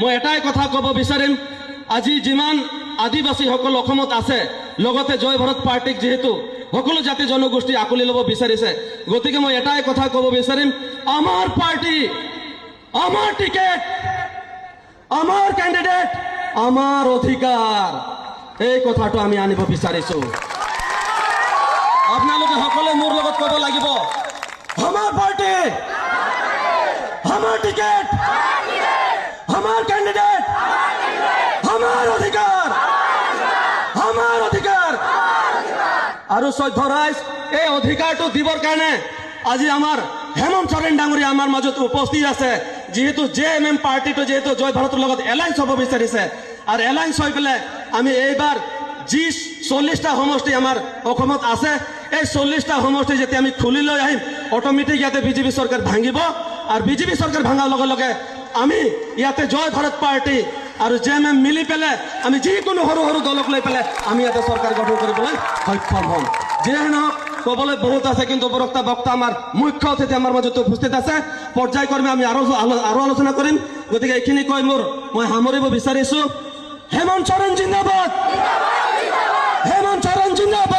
মই এটাই কথা ক'ব বিচাৰিম, আজি যিমান আদিবাসীসকল অসমত আছে, লগতে জয় ভাৰত পাৰ্টিক যিহেতু সকলো জাতি জনগোষ্ঠী আঁকোৱালি ল'ব বিচাৰিছে, গতিকে মই এটাই কথা ক'ব বিচাৰিম, আমাৰ পাৰ্টি, আমাৰ টিকেট, আমাৰ কেণ্ডিডেট, আমাৰ অধিকাৰ, এই কথাটো আমি আনিব বিচাৰিছো। আপোনালোকে সকলোৱে মোৰ লগত ক'ব লাগিব, আমাৰ পাৰ্টি, আমাৰ টিকেট, আমাৰ ক্যান্ডিডেট, আমাৰ অধিকাৰ, আমাৰ অধিকাৰ। আৰু শ্ৰদ্ধা ৰাইজ, এই অধিকাৰটো দিবৰ কাৰণে আজি আমাৰ হেমন্ত সোৰেন ডাঙৰীয়া আমাৰ মাজত উপস্থিত আছে। যেহেতু JMM পাৰ্টিটো যেহেতু জয় ভাৰতৰ লগত এলায়েন্স হ'ব বিচাৰিছে, আৰু এলায়েন্স হৈ পেলাই আমি এইবাৰ যি 40টা সমষ্টি আমাৰ অসমত আছে, এই 40টা সমষ্টি যেতিয়া আমি খুলি লৈ আহিম, অট'মেটিক ইয়াতে বিজেপি চৰকাৰ ভাঙিব, আৰু বিজেপি চৰকাৰ ভাঙাৰ লগে লগে আমি ইয়াতে জয় ভাৰত পাৰ্টি আৰু JMM মিলি পেলাই আমি যিকোনো সৰু সৰু দলক লৈ পেলাই আমি ইয়াতে চৰকাৰ গঠন কৰিবলৈ সক্ষম হ'ম। যিয়ে নহওক, ক'বলৈ বহুত আছে, কিন্তু উপৰোক্ত বক্তা আমাৰ মুখ্য অতিথি আমাৰ মাজত উপস্থিত আছে। পৰ্যায়ক্ৰমে আমি আৰু আলোচনা কৰিম। গতিকে এইখিনি কৈ মই সামৰিব বিচাৰিছো। হেমন্ত সোৰেন জিন্দাবাদ, হেমন্ত সোৰেন জিন্দাবাদ।